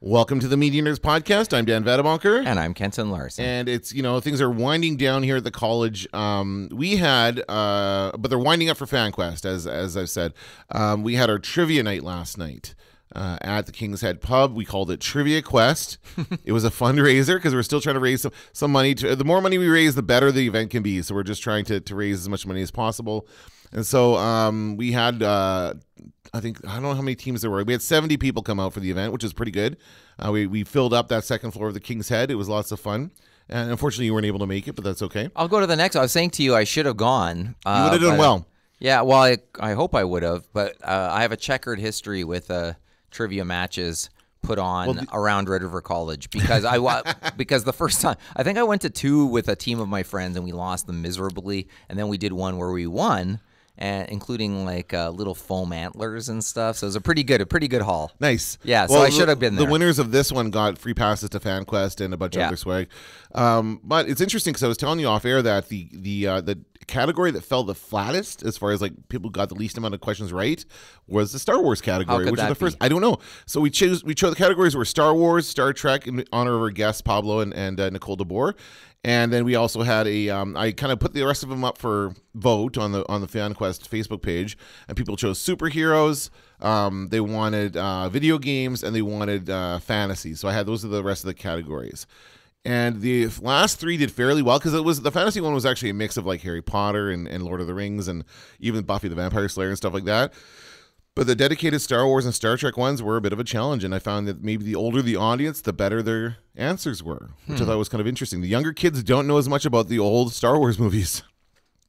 Welcome to the Media Nerds Podcast. I'm Dan Vadebonker. And I'm Kenton Larson. And it's, things are winding down here at the college. We had, but they're winding up for FanQuest, as I've said. We had our trivia night last night at the King's Head Pub. We called it Trivia Quest. It was a fundraiser because we're still trying to raise some money. The more money we raise, the better the event can be. So we're just trying to raise as much money as possible. And so we had... I don't know how many teams there were. We had 70 people come out for the event, which is pretty good. We filled up that second floor of the King's Head. It was lots of fun. And unfortunately, you weren't able to make it, but that's okay. I'll go to the next. I was saying to you, I should have gone. You would have done well. Yeah, well, I hope I would have. But I have a checkered history with trivia matches put on around Red River College because because the first time, I think I went to two with a team of my friends, and we lost them miserably. And then we did one where we won. And including like little foam antlers and stuff, so it was a pretty good haul. Nice, yeah. So I should have been there. The winners of this one got free passes to FanQuest and a bunch of other swag. But it's interesting because I was telling you off air that the category that fell the flattest, as far as like people got the least amount of questions right, was the Star Wars category, which is the first. I don't know. So we chose the categories were Star Wars, Star Trek, in honor of our guests Pablo and Nicole DeBoer. And then we also had I kind of put the rest of them up for vote on the FanQuest Facebook page, and people chose superheroes. They wanted video games, and they wanted fantasy. So I had those are the rest of the categories. And the last three did fairly well because the fantasy one was actually a mix of like Harry Potter and Lord of the Rings and even Buffy the Vampire Slayer and stuff like that. But the dedicated Star Wars and Star Trek ones were a bit of a challenge, and I found that maybe the older the audience, the better their answers were, which I thought was kind of interesting. The younger kids don't know as much about the old Star Wars movies.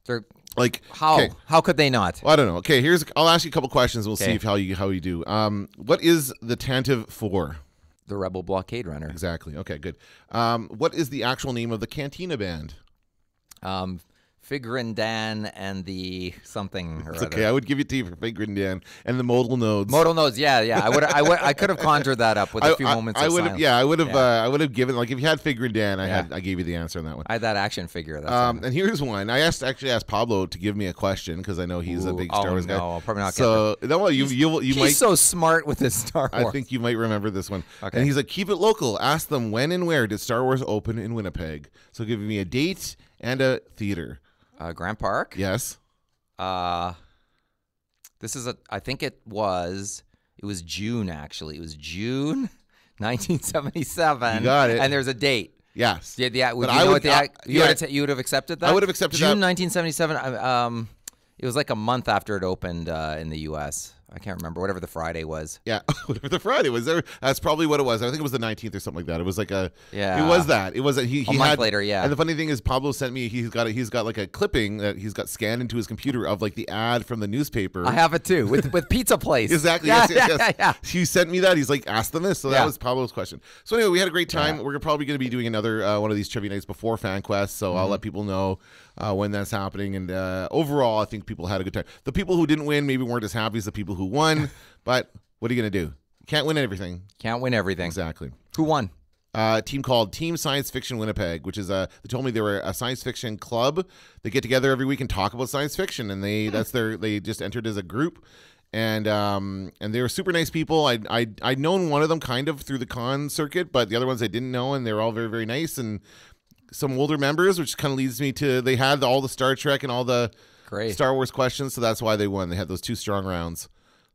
They're like how could they not? Well, I don't know. Okay, I'll ask you a couple questions. We'll see how you do. What is the Tantive for? The Rebel Blockade Runner. Exactly. Okay, good. What is the actual name of the Cantina band? Figrin Dan and the something or it's other. Okay, I would give it to you for Figrin Dan and the modal nodes. Modal nodes, yeah. I could have conjured that up with a few moments of silence. I would have given, like, if you had Figrin Dan, I gave you the answer on that one. I had that action figure. And here's one. I actually asked Pablo to give me a question because I know he's a big Star Wars guy. No, probably not. So you might. He's so smart with his Star Wars. I think you might remember this one. Okay. And he's like, keep it local. Ask them when and where did Star Wars open in Winnipeg. So give me a date and a theater. Grant Park? Yes. This is I think it was June, actually. It was June 1977. You got it. And there's a date. Yes. You would have accepted that? I would have accepted June that. 1977. It was like a month after it opened in the U.S. I can't remember, whatever the Friday was. Yeah, whatever the Friday was. That's probably what it was. I think it was the 19th or something like that. It was like a... Yeah. It was that. It was a... He a month later, yeah. And the funny thing is, Pablo sent me... He's got like a clipping that he's got scanned into his computer of like the ad from the newspaper. I have it too, with Pizza Place. Exactly. Yeah, yes. Yeah. He sent me that. He's like, ask them this. So that was Pablo's question. So anyway, we had a great time. Yeah. We're probably going to be doing another one of these trivia nights before FanQuest. So I'll let people know when that's happening. And overall, I think people had a good time. The people who didn't win maybe weren't as happy as the people who won. But what are you going to do? You can't win everything. Can't win everything. Exactly. Who won? A team called Team Science Fiction Winnipeg, which is they told me they were a science fiction club. They get together every week and talk about science fiction, and they just entered as a group, and they were super nice people. I'd known one of them kind of through the con circuit, but the other ones I didn't know, and they're all very, very nice, and some older members, which kind of leads me to they had all the Star Trek and all the Star Wars questions, so that's why they won. They had those 2 strong rounds.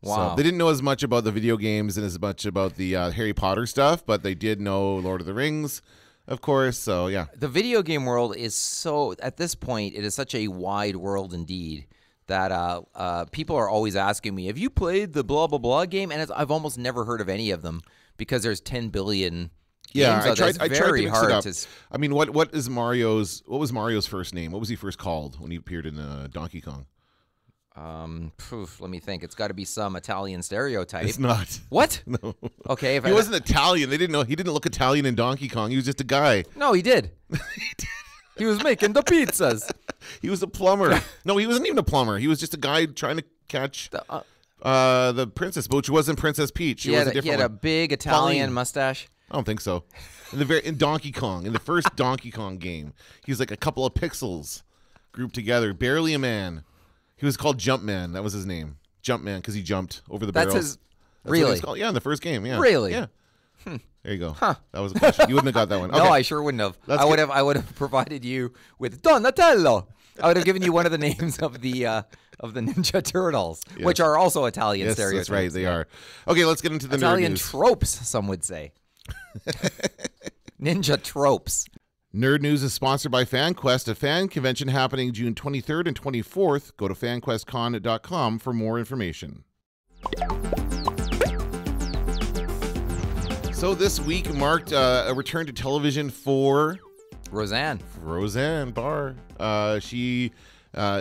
Wow. So they didn't know as much about the video games and as much about the Harry Potter stuff, but they did know Lord of the Rings, of course. So, yeah. The video game world is so, at this point, it is such a wide world indeed that people are always asking me, have you played the blah, blah, blah game? And I've almost never heard of any of them because there's 10 billion games. I tried to mix it up. To... I mean, what was Mario's first name? What was he first called when he appeared in Donkey Kong? Let me think. It's got to be some Italian stereotype. It's not. What? No. Okay. He wasn't Italian. They didn't know. He didn't look Italian in Donkey Kong. He was just a guy. No, he did. He was making the pizzas. He was a plumber. No, he wasn't even a plumber. He was just a guy trying to catch the princess, which wasn't Princess Peach. He had a big Italian mustache. I don't think so. In Donkey Kong, in the first Donkey Kong game, he's like a couple of pixels grouped together, barely a man. He was called Jumpman. That was his name. Jumpman, because he jumped over the barrels. Really? Yeah, in the first game. Yeah. Really? Yeah. There you go. Huh. That was a question. You wouldn't have got that one. Okay. No, I sure wouldn't have. I would have provided you with Donatello. I would have given you one of the names of the Ninja Turtles, which are also Italian stereotypes. That's right. They are. Okay, let's get into the Italian nerd news. tropes, some would say. Ninja tropes. Nerd News is sponsored by FanQuest, a fan convention happening June 23rd and 24th. Go to fanquestcon.com for more information. So this week marked a return to television for Roseanne Barr. It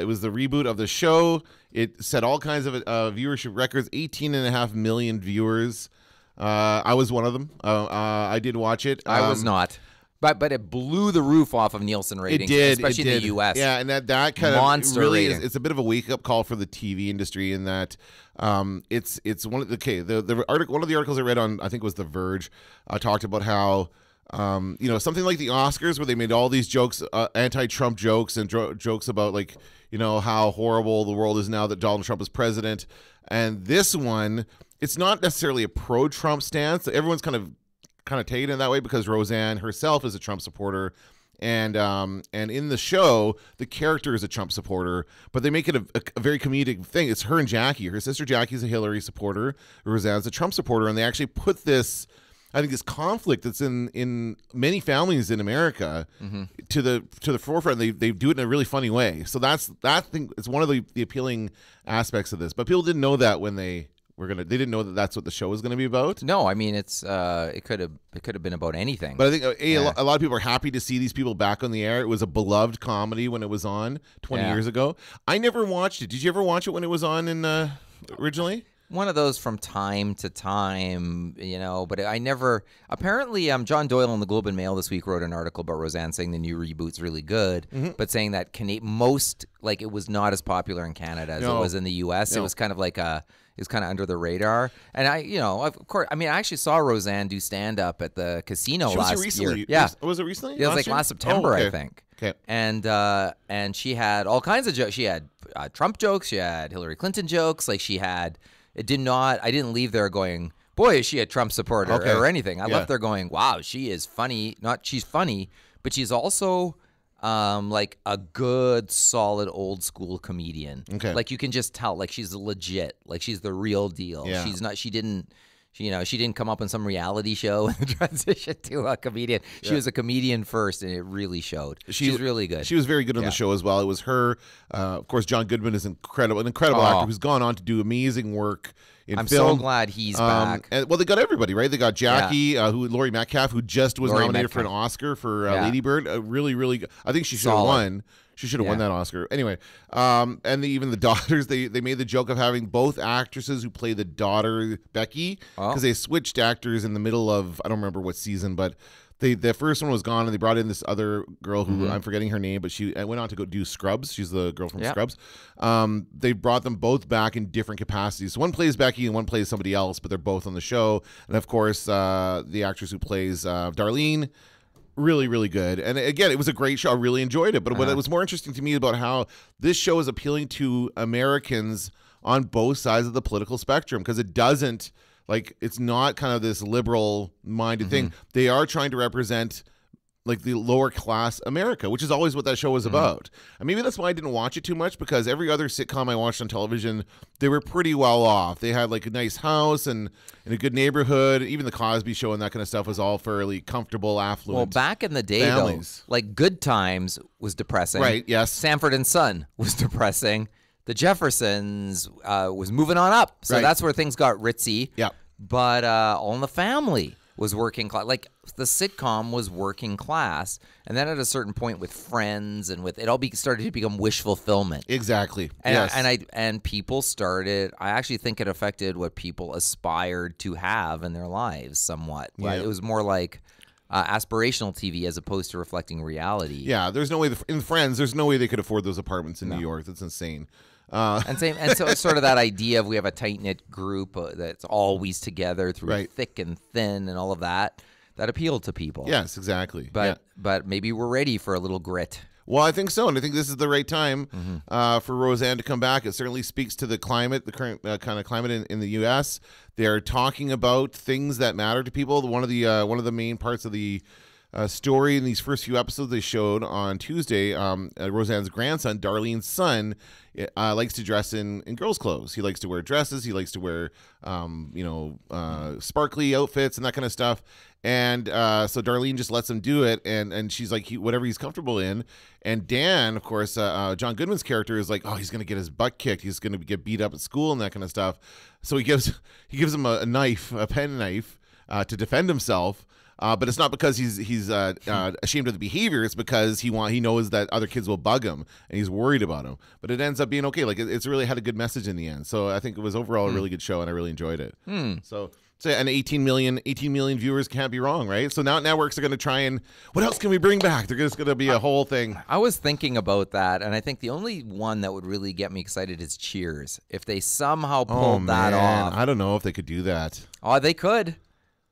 was the reboot of the show. It set all kinds of viewership records, 18.5 million viewers. I was one of them. I did watch it. I was not. But it blew the roof off of Nielsen ratings, especially in the U.S. Yeah, and that kind Monster of really rating. it's a bit of a wake up call for the TV industry in that it's one of the article. One of the articles I read on, I think it was The Verge, talked about how something like the Oscars, where they made all these jokes, anti-Trump jokes and jokes about how horrible the world is now that Donald Trump is president, and this one, it's not necessarily a pro-Trump stance. Everyone's kind of taken it that way because Roseanne herself is a Trump supporter, and in the show the character is a Trump supporter, but they make it a very comedic thing. It's her and Jackie. Her sister Jackie's a Hillary supporter, Roseanne's a Trump supporter, and they actually put this, I think, this conflict that's in many families in America to the forefront. They do it in a really funny way. So that thing is one of the appealing aspects of this. But people didn't know that when they didn't know that that's what the show was going to be about. No, I mean it could have been about anything. But I think a lot of people are happy to see these people back on the air. It was a beloved comedy when it was on 20 years ago. I never watched it. Did you ever watch it when it was on originally? One of those from time to time, but I never. Apparently, John Doyle in the Globe and Mail this week wrote an article about Roseanne saying the new reboot's really good, but saying that it was not as popular in Canada as it was in the U.S. No. It was kind of like is kind of under the radar. And of course, I actually saw Roseanne do stand up at the casino last year. Yeah, was it recently? It was like last September, okay. I think. Okay. And she had all kinds of jokes. She had Trump jokes. She had Hillary Clinton jokes. Like she had. I didn't leave there going, boy, is she a Trump supporter or anything. I left there going, wow, she is funny. She's funny, but she's also like a good, solid, old school comedian. Okay. Like you can just tell, like she's legit, like she's the real deal. Yeah. She didn't come up in some reality show and transition to a comedian. She was a comedian first, and it really showed. She's really good. She was very good on the show as well. It was her. Of course, John Goodman is an incredible actor who's gone on to do amazing work in I'm film. so glad he's back. And, they got everybody, right? They got Jackie, Laurie Metcalf, who just was nominated for an Oscar for Lady Bird. Really, really good. I think she should have won. She should have won that Oscar. Anyway, and even the daughters, they made the joke of having both actresses who play the daughter, Becky, because they switched actors in the middle of, I don't remember what season, but the first one was gone, and they brought in this other girl who I'm forgetting her name, but she went on to go do Scrubs. She's the girl from Scrubs. They brought them both back in different capacities. So one plays Becky and one plays somebody else, but they're both on the show. And of course, the actress who plays Darlene, really, really good. And again, it was a great show. I really enjoyed it. But what was more interesting to me about how this show is appealing to Americans on both sides of the political spectrum, because it doesn't, it's not kind of this liberal-minded thing. They are trying to represent like the lower class America, which is always what that show was about. And maybe that's why I didn't watch it too much, because every other sitcom I watched on television, they were pretty well off. They had like a nice house and in a good neighborhood. Even the Cosby Show and that kind of stuff was all fairly comfortable, affluent. Well, back in the day, families. though, like Good Times was depressing. Right, yes. Sanford and Son was depressing. The Jeffersons was moving on up. So that's where things got ritzy. Yeah. But All in the Family was working class. Like the sitcom was working class, and then at a certain point with Friends and with it all started to become wish fulfillment. Exactly. And and people started. I actually think it affected what people aspired to have in their lives somewhat. Right? Yeah. It was more like aspirational TV as opposed to reflecting reality. Yeah, there's no way in Friends. There's no way they could afford those apartments in New York. That's insane. And so it's sort of that idea of we have a tight-knit group that's always together through thick and thin and all of that appealed to people. Yes, exactly. But maybe we're ready for a little grit. Well, I think so, and I think this is the right time for Roseanne to come back. It certainly speaks to the climate, the current kind of climate in the U.S. They're talking about things that matter to people. One of the main parts of the story in these first few episodes they showed on Tuesday, Roseanne's grandson, Darlene's son, likes to dress in girls' clothes. He likes to wear dresses. He likes to wear, sparkly outfits and that kind of stuff. And so Darlene just lets him do it, and she's like, whatever he's comfortable in. And Dan, of course, John Goodman's character is like, oh, he's going to get his butt kicked. He's going to get beat up at school and that kind of stuff. So he gives him a knife, a pen knife, to defend himself. But it's not because he's ashamed of the behavior. It's because he knows that other kids will bug him, and he's worried about him. But it ends up being okay. Like it's really had a good message in the end. So I think it was overall a really good show, and I really enjoyed it. So and 18 million viewers can't be wrong, right? So now networks are going to try and what else can we bring back? They're just going to be a whole thing. I was thinking about that, and I think the only one that would really get me excited is Cheers. If they somehow pulled that off, I don't know if they could do that. Oh, they could,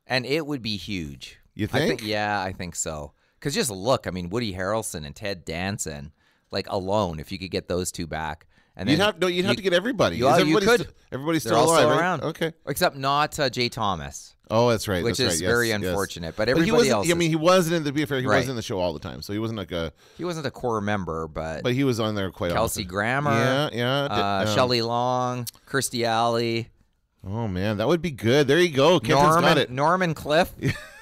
and it would be huge. You think? I think so. Because just look, I mean, Woody Harrelson and Ted Danson, like alone, if you could get those two back. And you'd have to get everybody. Everybody's still all alive, still right? around. Okay. Except not Jay Thomas. Oh, that's right. Which is very unfortunate. But he everybody else. I mean, he wasn't in he wasn't in the show all the time, so he wasn't he wasn't a core member, but he was on there quite often. Kelsey Grammer, Shelley Long, Kirstie Alley. Oh man, that would be good. There you go. Kenton's got it. Norman Cliff.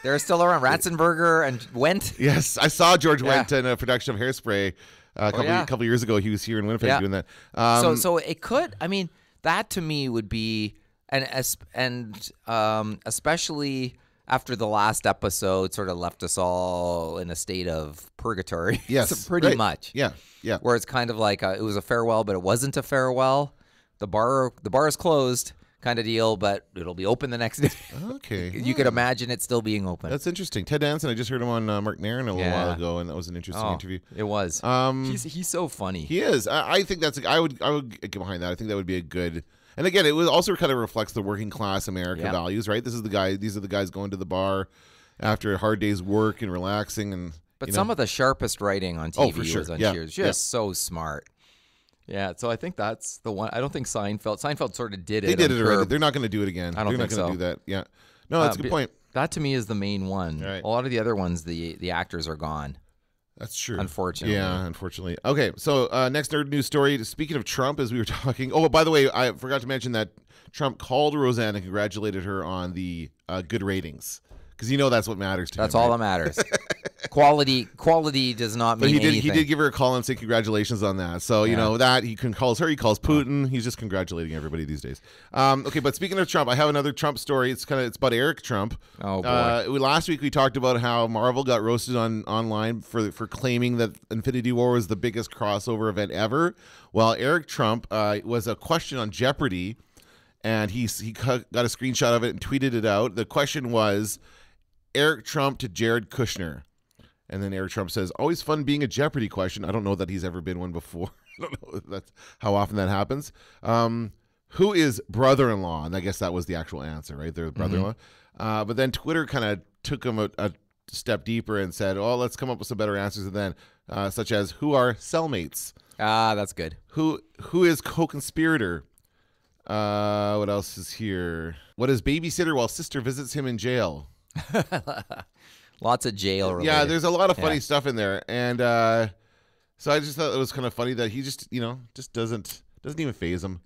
They're still around. Ratzenberger and Wendt. Yes, I saw George Wendt in a production of Hairspray a couple years ago. He was here in Winnipeg doing that. So it could. I mean, that to me would be, and especially after the last episode sort of left us all in a state of purgatory. Yes, so pretty much. Yeah. Where it's kind of like it was a farewell, but it wasn't a farewell. The bar is closed. Kind of deal, but it'll be open the next day. Okay. You could imagine it still being open. That's interesting. Ted Danson, I just heard him on Mark Maron a little while ago, and that was an interesting interview. It was. He's so funny. He is. I think I would get behind that. I think that would be a good. And again, it also kind of reflects the working class America values, right? These are the guys going to the bar after a hard day's work and relaxing, But some of the sharpest writing on TV was on Cheers. Just so smart. Yeah, so I think that's the one. I don't think Seinfeld sort of did it. They did it already. They're not going to do it again. I don't think so. They're not going to do that. Yeah. No, that's a good point. That to me is the main one. Right. A lot of the other ones, the actors are gone. That's true. Unfortunately. Yeah, unfortunately. Okay, so next nerd news story. Speaking of Trump, as we were talking. Oh, by the way, I forgot to mention that Trump called Roseanne and congratulated her on the good ratings. Because that's what matters to him. That's all that matters. Quality does not mean anything. He did give her a call and say congratulations on that. So, that he calls her, he calls Putin. He's just congratulating everybody these days. Okay, but speaking of Trump, I have another Trump story. It's about Eric Trump. Oh, boy. Last week we talked about how Marvel got roasted online for claiming that Infinity War was the biggest crossover event ever. Well, Eric Trump was a question on Jeopardy, and he got a screenshot of it and tweeted it out. The question was, Eric Trump to Jared Kushner. And then Eric Trump says, always fun being a Jeopardy question. I don't know that he's ever been one before. I don't know that's how often that happens. Who is brother-in-law? And I guess that was the actual answer, right? They're brother-in-law. But then Twitter kind of took him a step deeper and said, oh, let's come up with some better answers than such as, who are cellmates? That's good. Who is co-conspirator? What else is here? What is babysitter while sister visits him in jail? Lots of jail related. Yeah, there's a lot of funny stuff in there, and so I just thought it was kind of funny that he just doesn't even faze him.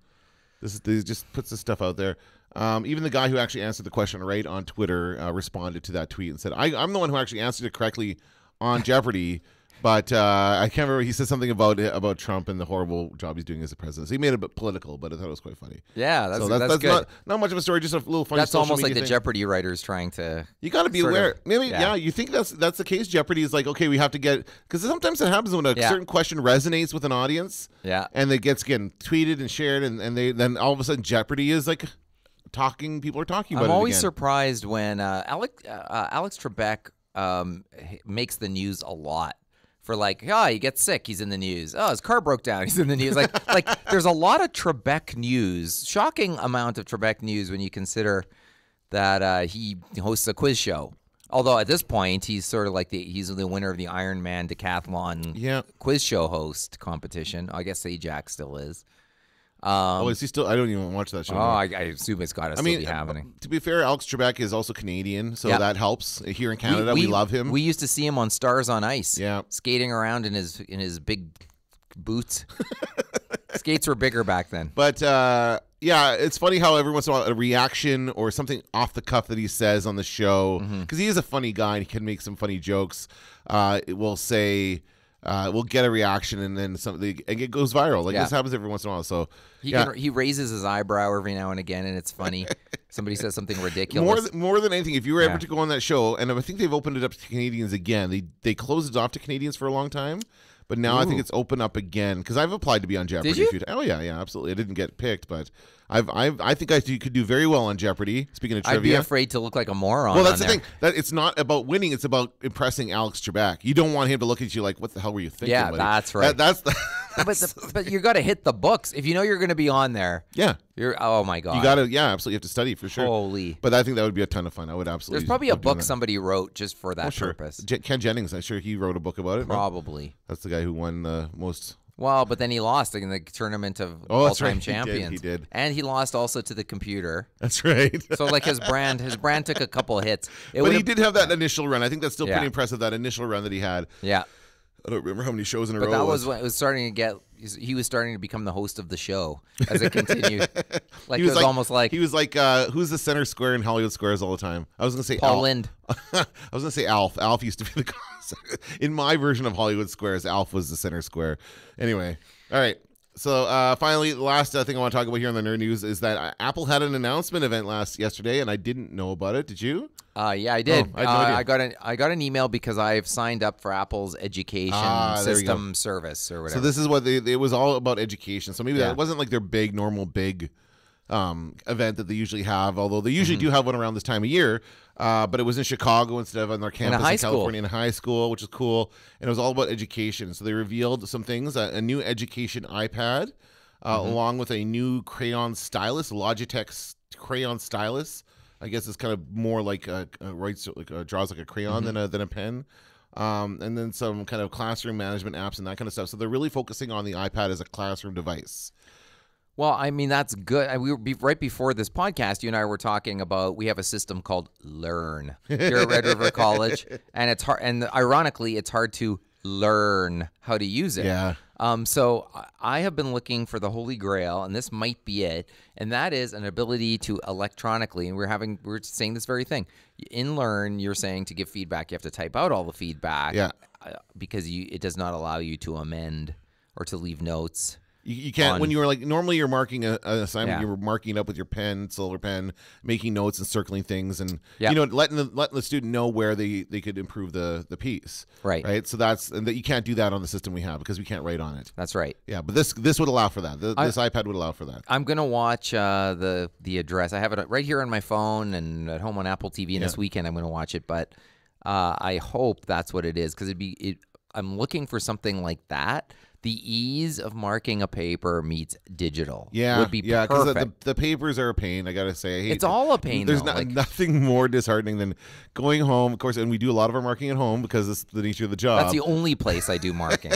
He just puts this stuff out there. Even the guy who actually answered the question right on Twitter responded to that tweet and said, "I'm the one who actually answered it correctly on Jeopardy." But I can't remember. He said something about Trump and the horrible job he's doing as a president. So he made it a bit political, but I thought it was quite funny. Yeah, that's good. Not much of a story, just a little funny. That's almost like the Jeopardy writers trying to. You got to be aware. Maybe you think that's the case. Jeopardy is like, okay, we have to get, because sometimes it happens when a certain question resonates with an audience. Yeah, and it gets tweeted and shared, and then all of a sudden Jeopardy is like talking. People are talking about it. I'm always surprised when Alex Trebek makes the news a lot. For he gets sick, he's in the news. Oh, his car broke down, he's in the news. Like there's a lot of Trebek news, shocking amount of Trebek news when you consider that he hosts a quiz show Although at this point, he's sort of like he's the winner of the Ironman decathlon quiz show host competition. I guess Sajak still is. Is he still? I don't even watch that show. I assume it's got to still be happening. To be fair, Alex Trebek is also Canadian, so that helps. Here in Canada, we love him. We used to see him on Stars on Ice, skating around in his big boots. Skates were bigger back then. But it's funny how every once in a while a reaction or something off the cuff that he says on the show, because he is a funny guy and he can make some funny jokes. It will say. We'll get a reaction and then something, and it goes viral. Like this happens every once in a while. So he raises his eyebrow every now and again, and it's funny. Somebody says something ridiculous. More than anything, if you were ever to go on that show, and I think they've opened it up to Canadians again. They closed it off to Canadians for a long time, but now I think it's open up again because I've applied to be on Jeopardy. Did you? Oh yeah, absolutely. I didn't get picked, but I think I could do very well on Jeopardy. Speaking of trivia, I'd be afraid to look like a moron. Well, that's the thing. That it's not about winning; it's about impressing Alex Trebek. You don't want him to look at you like, "What the hell were you thinking?" Yeah, buddy? that's right. But you got to hit the books if you know you're going to be on there. Yeah, oh my god, you got to absolutely you have to study for sure. Holy! But I think that would be a ton of fun. I would absolutely. There's probably a book somebody wrote just for that purpose. Ken Jennings, I'm sure he wrote a book about it. Probably. No? That's the guy who won the most. Well, but then he lost in the tournament of all-time champions. He did. And he lost also to the computer. That's right. So like his brand took a couple of hits. But he did have that initial run. I think that's still pretty impressive, that initial run that he had. Yeah. I don't remember how many shows in a row. But that was when it was starting to get. He was starting to become the host of the show as it continued. Like it was almost like he was like who's the center square in Hollywood Squares all the time? I was going to say Paul Alf. Lind. I was going to say Alf. Alf used to be the in my version of Hollywood Squares. Alf was the center square. Anyway, all right. So finally, the last thing I want to talk about here on the Nerd News is that Apple had an announcement event yesterday, and I didn't know about it. Did you? Yeah, I did. I had no idea. I got an email because I've signed up for Apple's education system service or whatever. So this is what it was all about, education. So maybe that wasn't like their normal big event that they usually have, although they usually do have one around this time of year. But it was in Chicago instead of on their campus in California, in a high school, which is cool. And it was all about education. So they revealed some things, a new education iPad, along with a new crayon stylus, Logitech crayon stylus. I guess it's kind of more like draws like a crayon than a pen. And then some kind of classroom management apps and that kind of stuff. So they're really focusing on the iPad as a classroom device. Well, I mean, that's good. We were right before this podcast, you and I were talking about we have a system called Learn here at Red River College, and it's hard. And ironically, it's hard to learn how to use it. Yeah. So I have been looking for the Holy Grail, and this might be it, and that is an ability to electronically. And we're saying this very thing in Learn. You're saying to give feedback, you have to type out all the feedback. Yeah. Because it does not allow you to amend or to leave notes. You can't, when you were normally you're marking an assignment, you were marking it up with your pen, silver pen, making notes and circling things and, letting the student know where they could improve the piece. Right. So and you can't do that on the system we have because we can't write on it. That's right. Yeah. But this would allow for that. This iPad would allow for that. I'm going to watch the address. I have it right here on my phone and at home on Apple TV. And this weekend I'm going to watch it. But I hope that's what it is because I'm looking for something like that. The ease of marking a paper meets digital would be perfect. Because the papers are a pain, I got to say. It's all a pain, There's nothing more disheartening than going home, of course, and we do a lot of our marking at home because it's the nature of the job. That's the only place I do marking.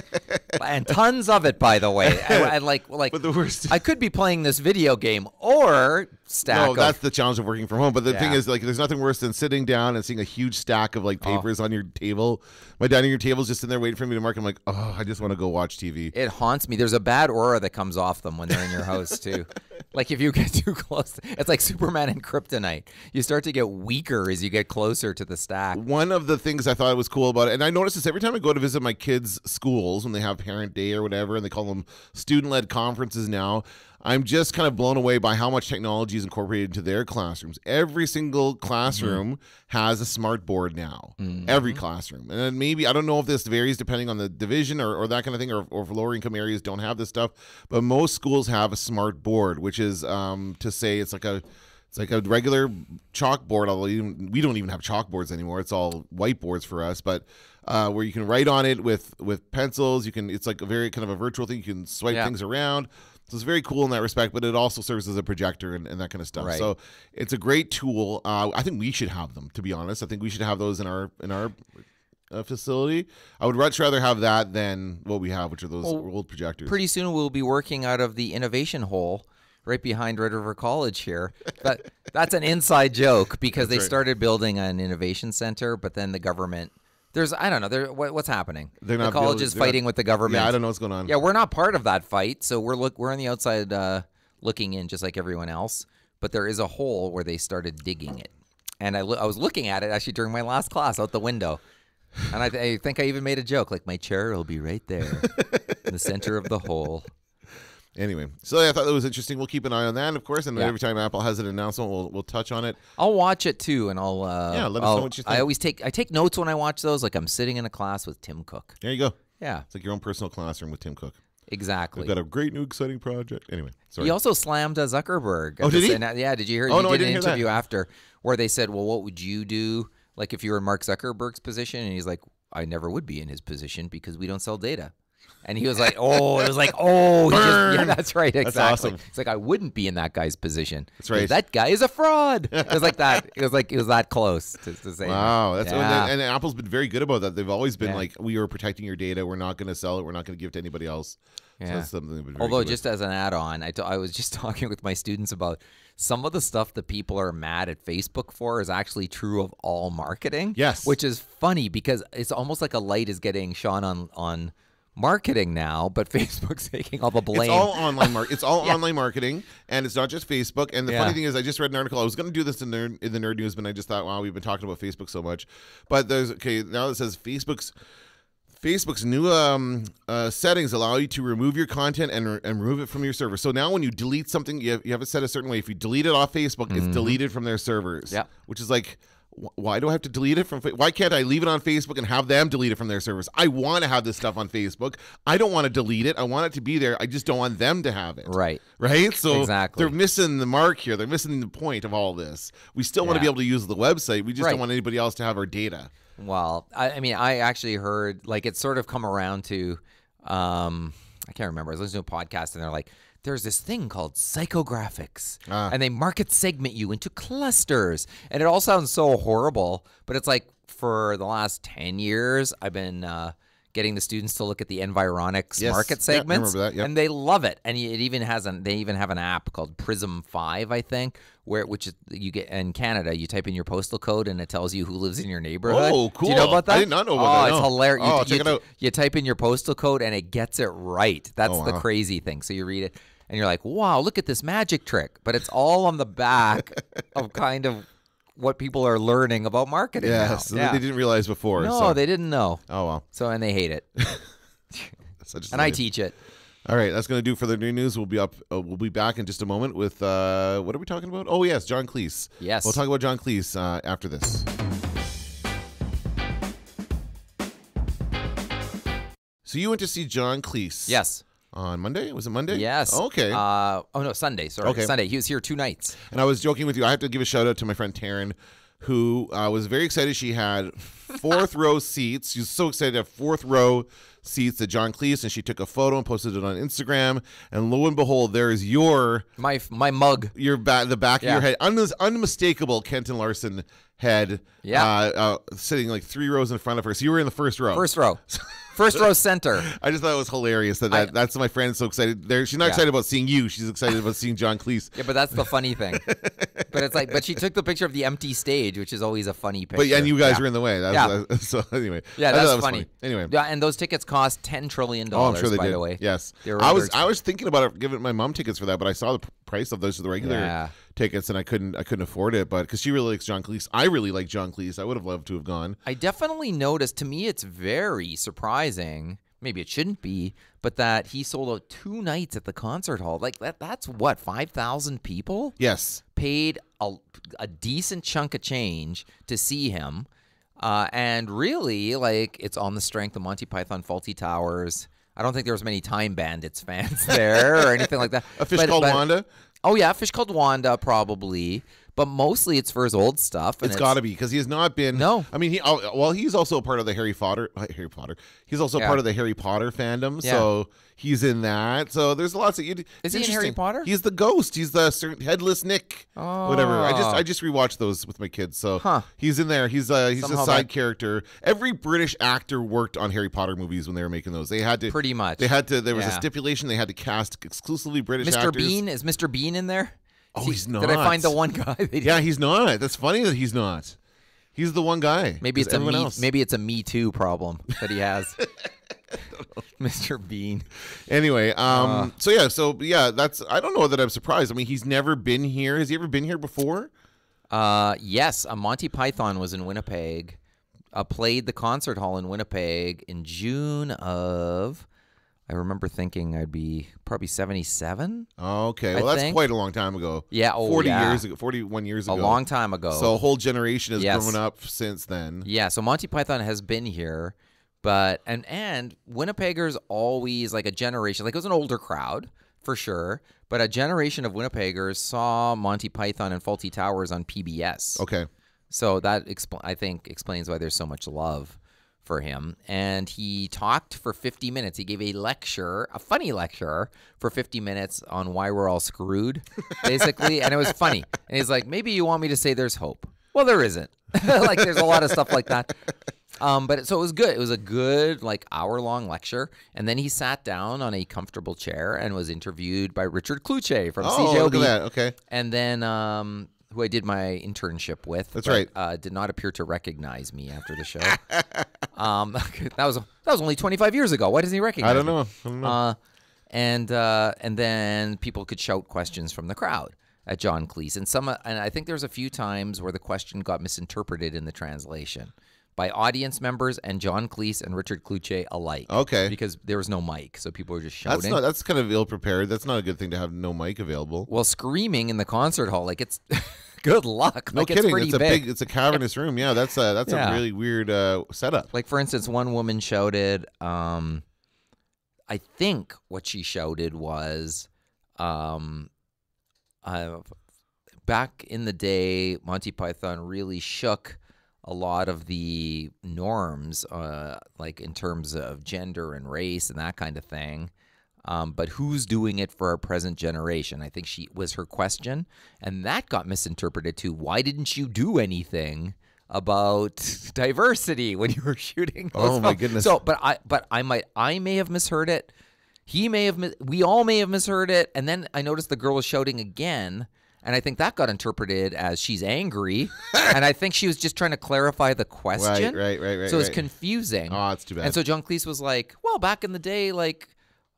And tons of it, by the way. I like but the worst I could be playing this video game or stack that's the challenge of working from home. But the thing is, there's nothing worse than sitting down and seeing a huge stack of papers on your table. My dining room table's just in there waiting for me to mark. I'm like, I just want to go watch TV. It haunts me. There's a bad aura that comes off them when they're in your house, too. Like, if you get too close, it's like Superman and Kryptonite. You start to get weaker as you get closer to the stack. One of the things I thought was cool about it, and I notice this every time I go to visit my kids' schools when they have parent day or whatever, and they call them student-led conferences now, I'm just kind of blown away by how much technology is incorporated into their classrooms. Every single classroom has a smart board now. Every classroom. And then maybe, I don't know if this varies depending on the division or that kind of thing, or if lower income areas don't have this stuff, but most schools have a smart board, which is to say it's like a regular chalkboard, although we don't even have chalkboards anymore. It's all whiteboards for us, but where you can write on it with pencils. It's like a very kind of a virtual thing. You can swipe things around. So it's very cool in that respect, but it also serves as a projector and that kind of stuff. Right. So it's a great tool. I think we should have them, to be honest. I think we should have those in our facility. I would much rather have that than what we have, which are those old projectors. Pretty soon we'll be working out of the innovation hole right behind Red River College here. But that's an inside joke because they started building an innovation center, but then the government... I don't know. What's happening? The college is fighting with the government. Yeah, I don't know what's going on. Yeah, we're not part of that fight, so we're on the outside looking in just like everyone else. But there is a hole where they started digging it. And I was looking at it actually during my last class out the window. And I think I even made a joke, like my chair will be right there in the center of the hole. Anyway, so I thought that was interesting. We'll keep an eye on that, of course, and every time Apple has an announcement, we'll touch on it. I'll watch it too, and I'll let us know what you think. I take notes when I watch those, like I'm sitting in a class with Tim Cook. There you go. Yeah, it's like your own personal classroom with Tim Cook. Exactly. We've got a great new exciting project. Anyway, sorry. He also slammed Zuckerberg. Oh, did he? Yeah. Did you hear? Oh, no, I did didn't an hear interview that. after where they said, "Well, what would you do, like if you were in Mark Zuckerberg's position?" And he's like, "I never would be in his position because we don't sell data." And he was like, "Oh, it was like, oh, yeah, that's right, exactly." That's awesome. It's like I wouldn't be in that guy's position. That's right. That guy is a fraud. It was like that. It was that close to saying. Wow, that. And Apple's been very good about that. They've always been like, we are protecting your data. We're not going to sell it. We're not going to give it to anybody else. Yeah. So that's something they've been very Although, good just as an add-on, I was just talking with my students about some of the stuff that people are mad at Facebook for is actually true of all marketing. Yes. Which is funny because it's almost like a light is getting shone on marketing now, but Facebook's taking all the blame. It's all online online marketing, and it's not just Facebook. And the funny thing is, I just read an article. I was going to do this in the Nerd News, but I just thought, wow, we've been talking about Facebook so much. But now it says Facebook's new settings allow you to remove your content and remove it from your server. So now when you delete something, you have it set a certain way. If you delete it off Facebook, it's deleted from their servers. Yeah. Which is like, why do I have to delete it from? Why can't I leave it on Facebook and have them delete it from their servers? I want to have this stuff on Facebook. I don't want to delete it. I want it to be there. I just don't want them to have it. Right. Right. So exactly. They're missing the mark here. They're missing the point of all this. We still want to be able to use the website. We just don't want anybody else to have our data. Well, I mean, I actually heard, like, it's sort of come around to, I can't remember. I was listening to a podcast, and they're like, there's this thing called psychographics, and they market segment you into clusters. And it all sounds so horrible, but it's like for the last 10 years, I've been getting the students to look at the Environics market segments, I remember that, and they love it. And it even they even have an app called Prism 5, I think, which is you get in Canada. You type in your postal code, and it tells you who lives in your neighborhood. Oh, cool! Do you know about that? I did not know about that. Oh, it's hilarious. Oh, check it out. You type in your postal code, and it gets it right. That's the crazy thing. So you read it, and you're like, wow, look at this magic trick. But it's all on the back of kind of what people are learning about marketing now. So they didn't realize before. No, they didn't know. Oh, well. So, and they hate it. And I teach it. All right, that's going to do for the new news. We'll be back in just a moment with, what are we talking about? Oh, yes, John Cleese. Yes. We'll talk about John Cleese after this. So you went to see John Cleese. Yes. On Monday? Was it Monday? Yes. Okay. No, Sunday. Sorry. Okay. Sunday. He was here 2 nights. And I was joking with you. I have to give a shout out to my friend Taryn, who was very excited. She had 4th row seats. She was so excited to have 4th row seats at John Cleese, and she took a photo and posted it on Instagram. And lo and behold, there is my mug, the back of your head, unmistakable Kenton Larson head, sitting like 3 rows in front of her. So you were in the first row. First row center. I just thought it was hilarious that's my friend so excited. She's not excited about seeing you. She's excited about seeing John Cleese. Yeah, but that's the funny thing. But she took the picture of the empty stage, which is always a funny picture. And you guys were in the way. So anyway. Yeah, that's funny. Anyway. Yeah, and those tickets cost $10 trillion. Oh, I'm sure they by did. the way. Yes. I was thinking about giving my mom tickets for that, but I saw the price of those, the regular tickets, and I couldn't afford it. But because she really likes John Cleese, I really like John Cleese. I would have loved to have gone. I definitely noticed. To me, it's very surprising. Maybe it shouldn't be, but that he sold out 2 nights at the concert hall. Like that's what, 5,000 people? Yes. Paid a decent chunk of change to see him. And really, like, it's on the strength of Monty Python, Fawlty Towers. I don't think there was many Time Bandits fans there or anything like that. A Fish Called Wanda? Oh, yeah, Fish Called Wanda, probably. but mostly it's for his old stuff. And it's got to be because he has not been. No, I mean, he's also a part of the Harry Potter. He's also part of the Harry Potter fandom, so he's in that. So there's lots of. Is he in Harry Potter? He's the ghost. He's the headless Nick. Oh. Whatever. I just rewatched those with my kids, so he's in there. He's a side character. Every British actor worked on Harry Potter movies when they were making those. They had to pretty much. They had to. There was a stipulation. They had to cast exclusively British actors. Mr. Bean, is Mr. Bean in there? Oh, he's not. Did I find the one guy? Yeah, he's not. That's funny that he's not. He's the one guy. Maybe it's a Me Too problem that he has. Mr. Bean. Anyway, so that's. I don't know that I'm surprised. I mean, he's never been here. Has he ever been here before? Yes. Monty Python was in Winnipeg. Played the concert hall in Winnipeg in June of. I remember thinking I'd be probably 77. Oh, okay. Well, that's quite a long time ago. Yeah. 41 years ago. A long time ago. So a whole generation has grown up since then. Yeah. So Monty Python has been here, but and Winnipeggers always like a generation. Like it was an older crowd for sure, but a generation of Winnipeggers saw Monty Python and Fawlty Towers on PBS. Okay. So that I think explains why there's so much love for him. And he talked for 50 minutes. He gave a funny lecture for 50 minutes on why we're all screwed, basically. And it was funny. And he's like, maybe you want me to say there's hope. Well, there isn't. Like there's a lot of stuff like that. So it was good. It was a good hour-long lecture. And then he sat down on a comfortable chair and was interviewed by Richard Kluche from CJOB. Oh, look at that. Okay. And then who I did my internship with. That's right. Did not appear to recognize me after the show. That was only 25 years ago. Why doesn't he recognize me? I don't know. And then people could shout questions from the crowd at John Cleese. And I think there's a few times where the question got misinterpreted in the translation by audience members and John Cleese and Richard Kluche alike. Okay. Because there was no mic, so people were just shouting. That's kind of ill-prepared. That's not a good thing to have no mic available. Well, screaming in the concert hall, it's good luck. No kidding. It's pretty big. It's a cavernous room. Yeah, that's a really weird setup. Like, for instance, one woman shouted, I think what she shouted was, back in the day, Monty Python really shook a lot of the norms, like in terms of gender and race and that kind of thing. But who's doing it for our present generation? I think was her question. And that got misinterpreted to, why didn't you do anything about diversity when you were shooting those films? My goodness. So, I may have misheard it. We all may have misheard it. And then I noticed the girl was shouting again. And I think that got interpreted as she's angry. And I think she was just trying to clarify the question. Right. So it was confusing. Oh, that's too bad. And so John Cleese was like, well, back in the day, a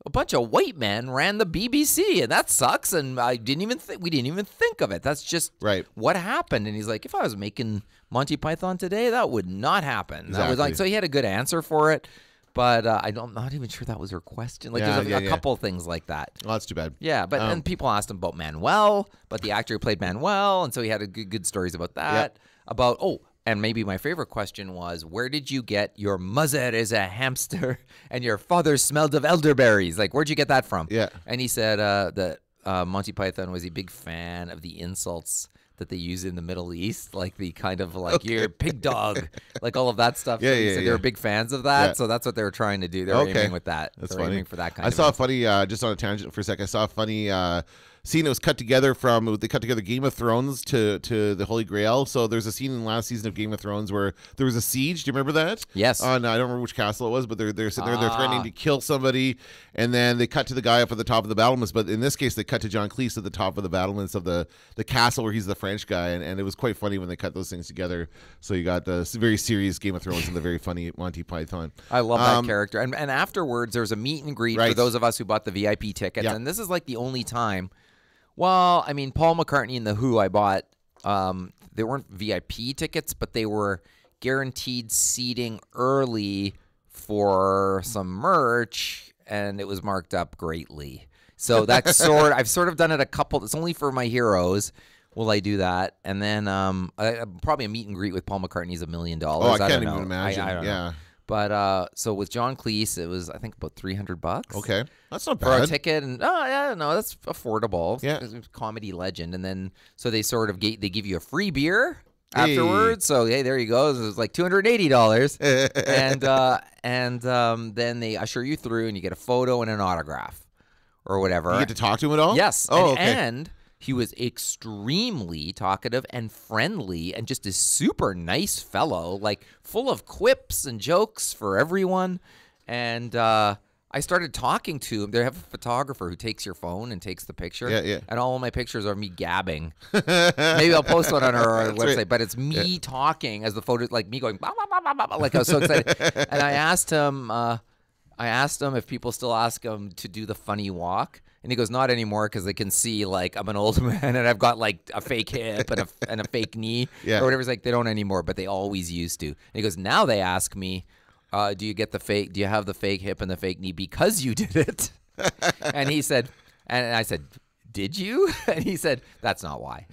bunch of white men ran the BBC, and that sucks. And we didn't even think of it. That's just what happened. And he's like, if I was making Monty Python today, that would not happen. Exactly. That was so he had a good answer for it. But I'm not even sure that was her question. There's a couple things like that. Well, that's too bad. Yeah, but and people asked him about Manuel, but the actor who played Manuel, and so he had good stories about that. Yep. And maybe my favorite question was, where did you get your mother is a hamster and your father smelled of elderberries? Where'd you get that from? Yeah. And he said that Monty Python was a big fan of the insults that they use in the Middle East, the kind of you're a pig dog, all of that stuff. Yeah, so they were big fans of that. Yeah. So that's what they were trying to do. They were aiming with that. That's funny. Aiming for that kind I of saw a funny, just on a tangent for a sec, I saw a funny scene that was cut together they cut together Game of Thrones to the Holy Grail. So there's a scene in the last season of Game of Thrones where there was a siege. Do you remember that? Yes. I don't remember which castle it was, but they're sitting there, they're threatening to kill somebody, and then they cut to the guy up at the top of the battlements. But in this case, they cut to John Cleese at the top of the battlements of the castle where he's the French guy, and it was quite funny when they cut those things together. So you got the very serious Game of Thrones and the very funny Monty Python. I love that character. And afterwards, there was a meet and greet for those of us who bought the VIP tickets, and this is the only time. Well, I mean, Paul McCartney and The Who I bought, they weren't VIP tickets, but they were guaranteed seating early for some merch, and it was marked up greatly. So that's I've sort of done it a couple. It's only for my heroes. Will I do that? And then probably a meet and greet with Paul McCartney's $1 million. Oh, I can't even imagine. I don't know. But so with John Cleese, it was I think about $300. Okay, that's not for bad. a ticket, and that's affordable. Yeah, it's a comedy legend, and then so they sort of they give you a free beer afterwards. So hey, there you go. It was like $280, and then they usher you through, and you get a photo and an autograph or whatever. You get to talk to him at all? Yes. Oh, okay. Okay. And he was extremely talkative and friendly and just a super nice fellow, like full of quips and jokes for everyone. And I started talking to him. They have a photographer who takes your phone and takes the picture. Yeah. And all of my pictures are me gabbing. Maybe I'll post one on our website, right. But it's me talking as the photo, like me going, bah, bah, bah, bah, bah, like I was so excited. And I asked him if people still ask him to do the funny walk. And he goes, not anymore, because they can see, like, I'm an old man and I've got, like, a fake hip and a fake knee or whatever. It's like, they don't anymore, but they always used to. And he goes, now they ask me, do you have the fake hip and the fake knee because you did it? And he said, and I said, did you? And he said, that's not why.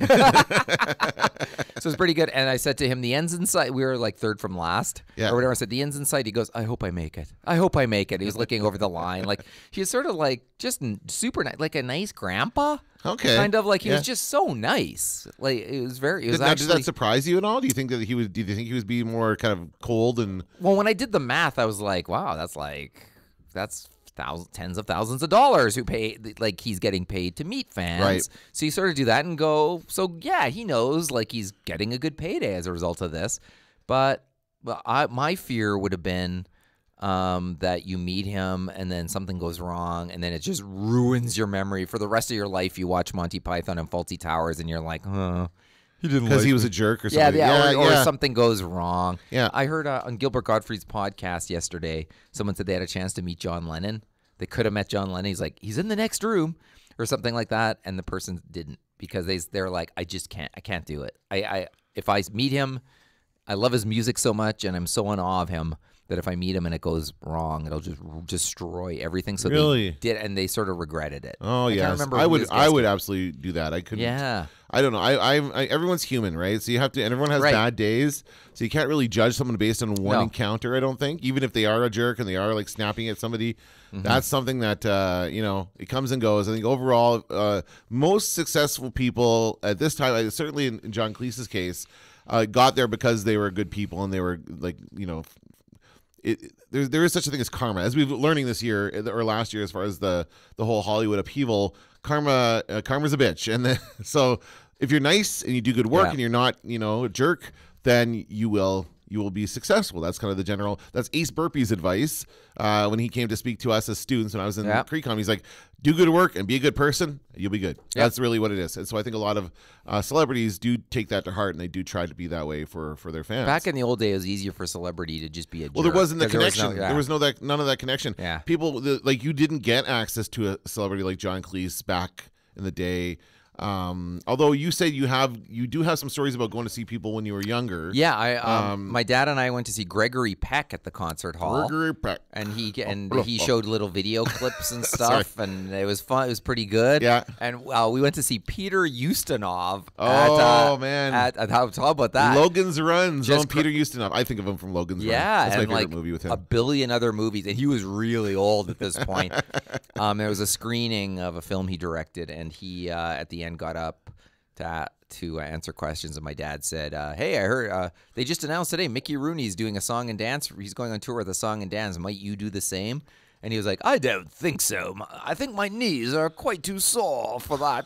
So it's pretty good. And I said to him, the end's in sight. We were like third from last or whatever. I said, the end's in sight. He goes, I hope I make it. I hope I make it. He was looking over the line. Like, he was sort of like just super nice, like a nice grandpa. Okay. Kind of like he was just so nice. Like, it was actually. Did that surprise you at all? Do you think that do you think he was being more kind of cold and? Well, when I did the math, I was like, wow, that's tens of thousands of dollars who pay, like he's getting paid to meet fans. Right. So you sort of do that and go, so yeah, he knows like he's getting a good payday as a result of this. But my fear would have been that you meet him and then something goes wrong and then it just ruins your memory for the rest of your life. You watch Monty Python and Fawlty Towers and you're like, he didn't because he was a jerk or something. Or something goes wrong. Yeah. I heard on Gilbert Gottfried's podcast yesterday, someone said they had a chance to meet John Lennon. They could have met John Lennon. He's like, he's in the next room or something like that. And the person didn't because they're like, I can't do it. If I meet him, I love his music so much and I'm so in awe of him that if I meet him and it goes wrong, it'll just destroy everything. So really? They did, and they sort of regretted it. Oh yeah, I would absolutely do that. I couldn't. Yeah. I don't know. I everyone's human, right? So you have to, and everyone has bad days. So you can't really judge someone based on one encounter. I don't think, even if they are a jerk and they are like snapping at somebody, that's something that it comes and goes. I think overall, most successful people at this time, certainly in John Cleese's case, got there because they were good people and they were like there is such a thing as karma, as we've learning this year or last year, as far as the whole Hollywood upheaval. Karma's a bitch, and then, so if you're nice and you do good work and you're not a jerk, then you will be successful. That's kind of the general. That's Ace Burpee's advice when he came to speak to us as students when I was in Pre-Com. He's like, do good work and be a good person, you'll be good. That's really what it is. And so I think a lot of celebrities do take that to heart, and they do try to be that way for their fans. Back in the old days, it was easier for celebrity to just be a jerk. Well, there wasn't the connection. There was none of that connection. Yeah. People, like, you didn't get access to a celebrity like John Cleese back in the day. Although you said you do have some stories about going to see people when you were younger. Yeah, my dad and I went to see Gregory Peck at the concert hall. Gregory Peck, and he showed little video clips and stuff, and it was fun. It was pretty good. Yeah, and we went to see Peter Ustinov. Man, how about that? Logan's Run. Peter Ustinov. I think of him from Logan's Run. That's my favorite movie with him. A billion other movies, and he was really old at this point. There was a screening of a film he directed, and he at the end got up to answer questions, and my dad said, hey, I heard they just announced today Mickey Rooney's doing a song and dance. He's going on tour with a song and dance. Might you do the same? And he was like, I don't think so. I think my knees are quite too sore for that.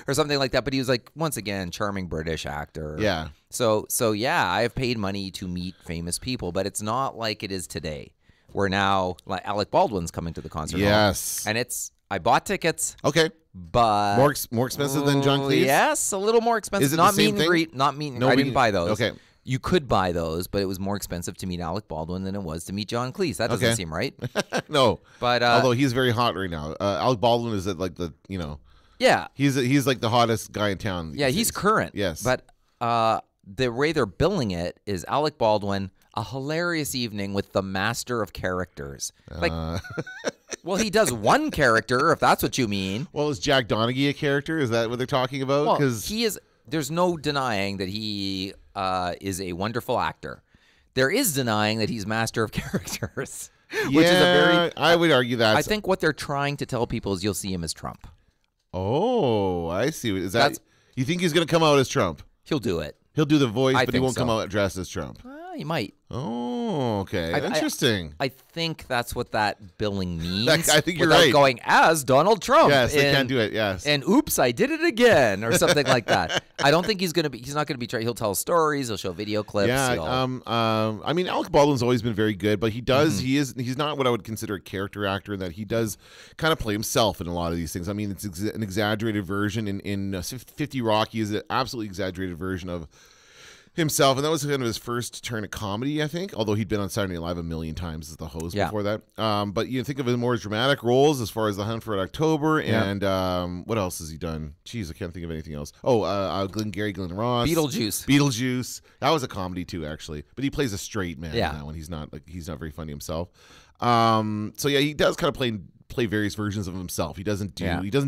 Or something like that. But he was like, once again, charming British actor. Yeah. So yeah, I have paid money to meet famous people, but it's not like it is today, where now like Alec Baldwin's coming to the concert hall. And I bought tickets. Okay. But more expensive than John Cleese? Yes, a little more expensive. Is it not the same meet and greet. Not meet. No, I didn't buy those. Okay. You could buy those, but it was more expensive to meet Alec Baldwin than it was to meet John Cleese. That doesn't seem right. No. But although he's very hot right now. Alec Baldwin is at like the Yeah. He's like the hottest guy in town. Yeah, he's current. Yes. But the way they're billing it is Alec Baldwin, a hilarious evening with the master of characters. Like, well, he does one character, if that's what you mean. Well, is Jack Donaghy a character? Is that what they're talking about? Well, he is. There's no denying that he is a wonderful actor. there is denying that he's master of characters. Yeah, Which is a very, I would argue that. I think what they're trying to tell people is you'll see him as Trump. Oh, I see. Is that you think he's going to come out as Trump? He'll do it. He'll do the voice, but he won't come out dressed as Trump. He might. Oh, okay. Interesting. I think that's what that billing means. I think you're right. Going as Donald Trump. Yes, they can do it. Yes. And oops, I did it again, or something like that. I don't think he's going to be. He's not going to be. He'll tell stories. He'll show video clips. Yeah. I mean, Alec Baldwin's always been very good, but he does. He's not what I would consider a character actor in that he does kind of play himself in a lot of these things. I mean, it's an exaggerated version. In 50 Rock, he is an absolutely exaggerated version of himself, and that was kind of his first turn at comedy, I think, although he'd been on Saturday Night Live a million times as the host before that. But you think of his more dramatic roles as far as The Hunt for Red October, and what else has he done? Jeez, I can't think of anything else. Glenn Ross. Beetlejuice. That was a comedy too, actually. But he plays a straight man in that one. He's not very funny himself. So yeah, he does kind of play various versions of himself. He doesn't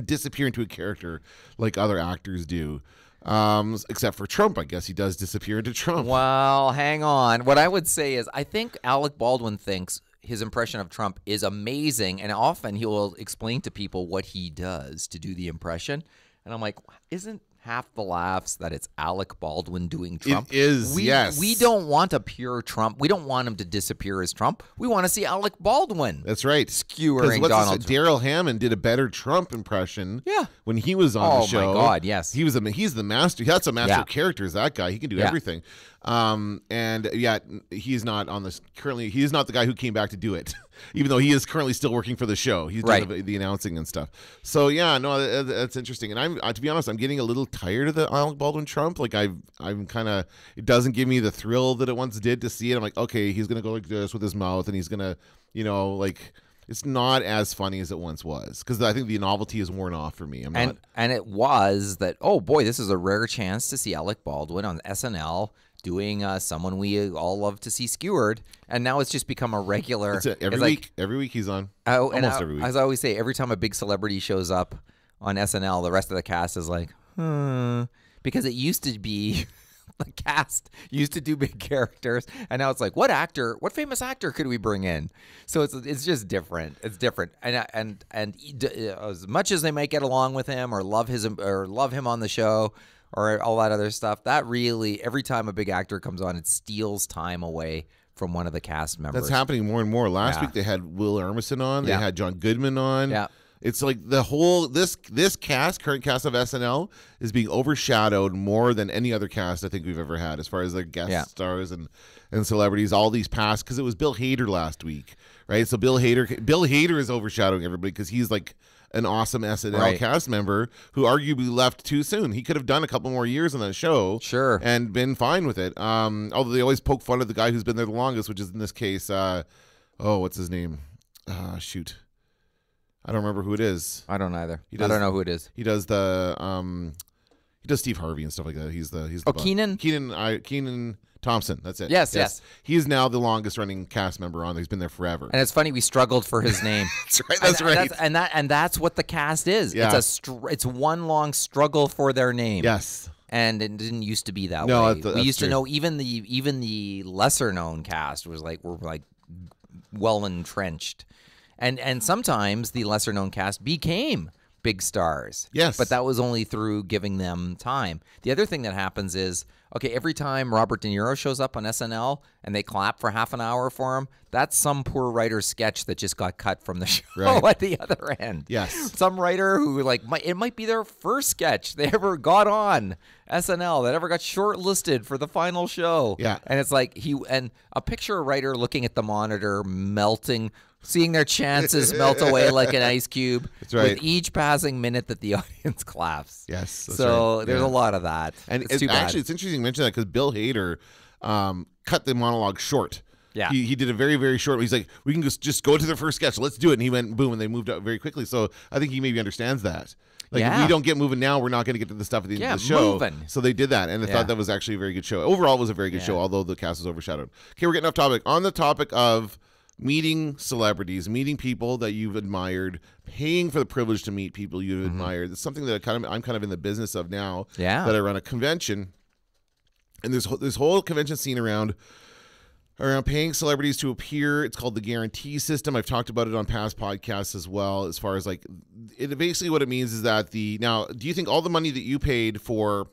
disappear into a character like other actors do. Except for Trump, I guess he does disappear into Trump. Well, hang on. What I would say is I think Alec Baldwin thinks his impression of Trump is amazing, and often he will explain to people what he does to do the impression. And I'm like, isn't half the laughs that it's Alec Baldwin doing Trump? It is, yes. We don't want a pure Trump. We don't want him to disappear as Trump. We want to see Alec Baldwin. That's right. Skewering Donald Trump. Daryl Hammond did a better Trump impression when he was on the show. Oh, my God, yes. He's the master. That's a master of characters, that guy. He can do everything. And yet he's not on this currently. He is not the guy who came back to do it, even though he is currently still working for the show. He's doing the announcing and stuff. So yeah, no, that's interesting. And I'm to be honest, I'm getting a little tired of the Alec Baldwin Trump. Like I'm kind of, it doesn't give me the thrill that it once did to see it. I'm like, okay, he's gonna go like this with his mouth, and he's gonna, like. It's not as funny as it once was because I think the novelty is worn off for me. And it was that, oh boy, this is a rare chance to see Alec Baldwin on SNL doing someone we all love to see skewered, and now it's just become a regular. Every week he's on. Almost every week. As I always say, every time a big celebrity shows up on SNL, the rest of the cast is like, because it used to be. The cast used to do big characters, and now it's like, what famous actor could we bring in? So it's just different. It's different, and as much as they might get along with him or love him on the show or all that other stuff, that really every time a big actor comes on, it steals time away from one of the cast members. That's happening more and more. Last week they had Will Armisen on. They had John Goodman on. Yeah. It's like the whole this current cast of SNL is being overshadowed more than any other cast I think we've ever had as far as their guest stars and celebrities. All these past because it was Bill Hader last week, right? So Bill Hader is overshadowing everybody because he's like an awesome SNL cast member who arguably left too soon. He could have done a couple more years on that show, and been fine with it. Although they always poke fun at the guy who's been there the longest, which is in this case, what's his name? Shoot. I don't remember who it is. I don't either. I don't know who it is. He does he does Steve Harvey and stuff like that. He's the Kenan Thompson. That's it. Yes. He is now the longest running cast member on there. He's been there forever. And it's funny we struggled for his name. That's right. And that's what the cast is. Yeah. It's one long struggle for their name. Yes. And it didn't used to be that way. We used to know even the lesser known cast were well entrenched. And sometimes the lesser-known cast became big stars. Yes. But that was only through giving them time. The other thing that happens is, every time Robert De Niro shows up on SNL and they clap for half an hour for him, that's some poor writer's sketch that just got cut from the show at the other end. Yes. Some writer who, it might be their first sketch they ever got on SNL that ever got shortlisted for the final show. Yeah. And it's like a picture writer looking at the monitor melting, seeing their chances melt away like an ice cube. That's right. With each passing minute that the audience claps. Yes. That's so right. there's a lot of that. And it's interesting you mention that because Bill Hader cut the monologue short. Yeah. He did a very, very short. He's like, we can just go to the first sketch. Let's do it. And he went boom, and they moved up very quickly. So I think he maybe understands that. If we don't get moving now, we're not going to get to the stuff at the end of the show. Moving. So they did that, and I thought that was actually a very good show. Overall, it was a very good show, although the cast was overshadowed. Okay, we're getting off topic. On the topic of meeting celebrities, meeting people that you've admired, paying for the privilege to meet people you've admired. It's something that I'm kind of in the business of now. Yeah. That I run a convention, and there's this whole convention scene around around paying celebrities to appear. It's called the guarantee system. I've talked about it on past podcasts as well, as far as like it basically what it means is that now, do you think all the money that you paid for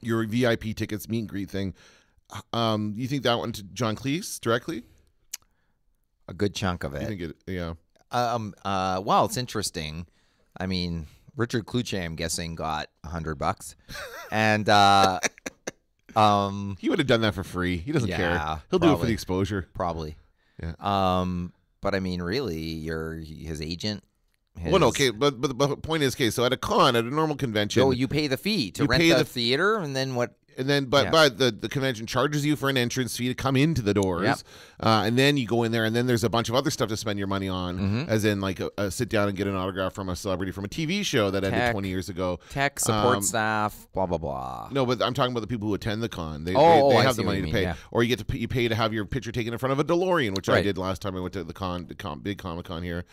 your VIP tickets, meet and greet thing, you think that went to John Cleese directly? A good chunk of it. You think it, yeah. Well, it's interesting. I mean, Richard Kluche, I'm guessing, got $100, and he would have done that for free. He doesn't care. He'll do it for the exposure. Probably. Yeah. But I mean, really, you're his agent. Well, no, okay, but the point is, okay, so at a con, at a normal convention, so you pay the fee to rent the theater, and then what? And then, but the convention charges you for an entrance fee to come into the doors, yep. And then you go in there, and then there's a bunch of other stuff to spend your money on, as in like a sit down and get an autograph from a celebrity from a TV show that ended 20 years ago. Tech, support staff, blah blah blah. No, but I'm talking about the people who attend the con. They have the money to pay, yeah. or you pay to have your picture taken in front of a DeLorean, which I did last time I went to the big Comic-Con here.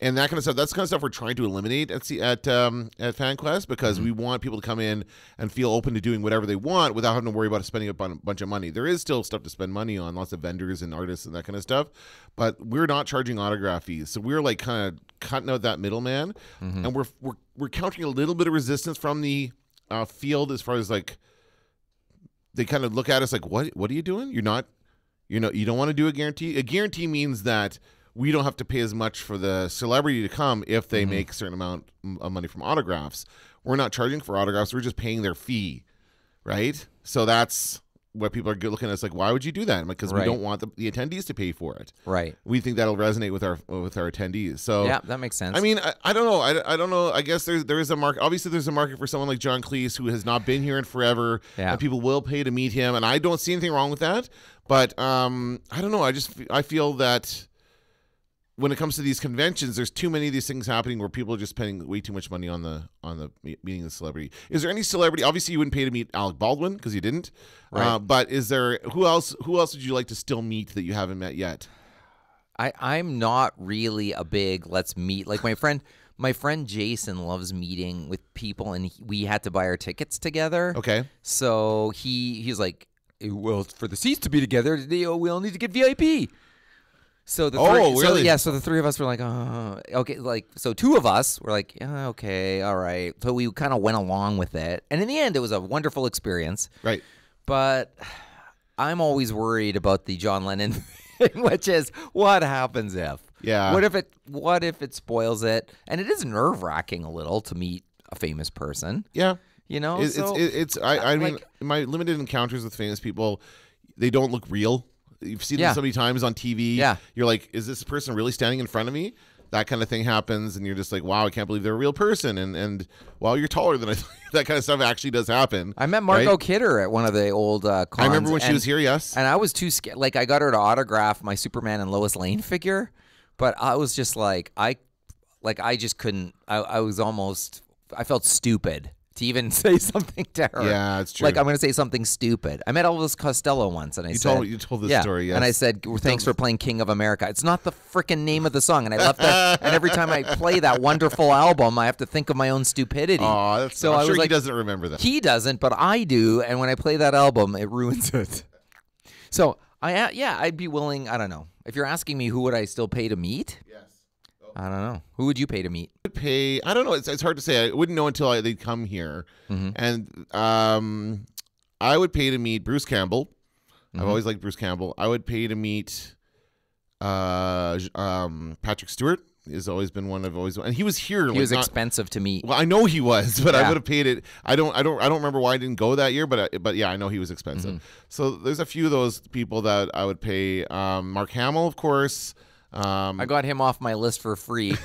And that kind of stuff, that's the kind of stuff we're trying to eliminate at FanQuest, because we want people to come in and feel open to doing whatever they want without having to worry about spending a bunch of money. There is still stuff to spend money on, lots of vendors and artists and that kind of stuff, but we're not charging autograph fees. So we're like kind of cutting out that middleman, and we're countering a little bit of resistance from the field, as far as like they kind of look at us like, what are you doing? You don't want to do a guarantee. A guarantee means that we don't have to pay as much for the celebrity to come if they make a certain amount of money from autographs. We're not charging for autographs. We're just paying their fee, right? So that's what people are looking at us like, why would you do that? Because we don't want the attendees to pay for it. Right. We think that'll resonate with our attendees. So yeah, that makes sense. I mean, I don't know. I don't know. I guess there is a market. Obviously, there's a market for someone like John Cleese, who has not been here in forever, and people will pay to meet him. And I don't see anything wrong with that. But I don't know. I feel that when it comes to these conventions, there's too many of these things happening where people are just spending way too much money on the meeting the celebrity. Is there any celebrity? Obviously, you wouldn't pay to meet Alec Baldwin because you didn't. Right. But is there who else would you like to still meet that you haven't met yet? I'm not really a big let's meet. Like my friend Jason loves meeting with people, and we had to buy our tickets together. Okay. So he's like, well, for the seats to be together, we all need to get VIP. So the really? So the three of us were like, okay, like, so two of us were like, okay, all right. So we kind of went along with it, and in the end, it was a wonderful experience. Right. But I'm always worried about the John Lennon thing, which is what happens if? Yeah. What if it spoils it? And it is nerve-wracking a little to meet a famous person. Yeah. You know, I mean, my limited encounters with famous people, they don't look real. You've seen them so many times on TV. Yeah. You're like, is this person really standing in front of me? That kind of thing happens, and you're just like, wow, I can't believe they're a real person. And well, you're taller than I thought. That kind of stuff actually does happen. I met Margot Kidder at one of the old cons. I remember when she was here, yes. And I was too scared. Like, I got her to autograph my Superman and Lois Lane figure, but I was just like, I just couldn't. I felt stupid to even say something to her. Yeah, it's true. Like, I'm going to say something stupid. I met Elvis Costello once, and you told this story, yes. And I said, thanks for playing King of America. It's not the freaking name of the song, and I left that. And every time I play that wonderful album, I have to think of my own stupidity. Oh, so I'm sure he doesn't remember that. He doesn't, but I do, and when I play that album, it ruins it. So, I'd be willing, I don't know. If you're asking me who would I still pay to meet? Yes. I don't know. Who would you pay to meet? I don't know. It's hard to say. I wouldn't know until they'd come here. And I would pay to meet Bruce Campbell. I've always liked Bruce Campbell. I would pay to meet Patrick Stewart. Has always been one I've always, and he was here. He was expensive to meet. Well, I know he was, but I would have paid it. I don't remember why I didn't go that year, but yeah, I know he was expensive. So there's a few of those people that I would pay. Mark Hamill, of course. I got him off my list for free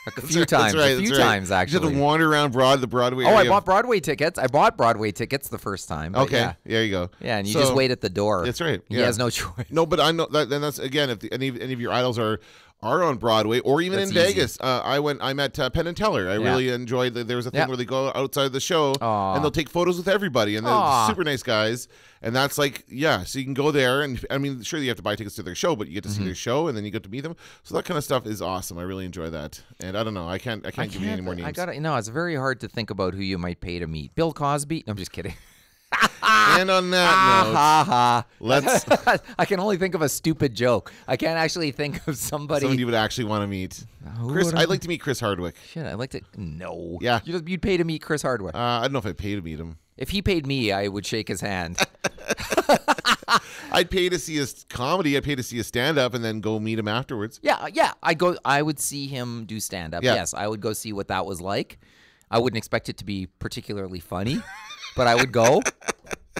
a few times. A few times, actually. You had to wander around the Broadway area. I bought Broadway tickets. I bought Broadway tickets the first time. Okay, yeah. There you go. Yeah, and you just wait at the door. That's right. He has no choice. No, but I know that. Then that's again, if any of your idols are on Broadway or even in Vegas. I met Penn and Teller. I really enjoyed that. There was a thing where they go outside the show and they'll take photos with everybody, and they're super nice guys. And that's like, so you can go there, and I mean, sure, you have to buy tickets to their show, but you get to see their show, and then you get to meet them. So that kind of stuff is awesome. I really enjoy that. And I don't know, I can't give you any more names. It's very hard to think about who you might pay to meet. Bill Cosby? No, I'm just kidding. And on that note, let's. I can only think of a stupid joke. I can't actually think of somebody. Someone you would actually want to meet. Chris, I'd like to meet Chris Hardwick. Shit, I'd like to. No. Yeah. You'd pay to meet Chris Hardwick. I don't know if I'd pay to meet him. If he paid me, I would shake his hand. I'd pay to see his comedy. I'd pay to see his stand-up and then go meet him afterwards. Yeah. I would see him do stand-up. Yeah. Yes, I would go see what that was like. I wouldn't expect it to be particularly funny, but I would go.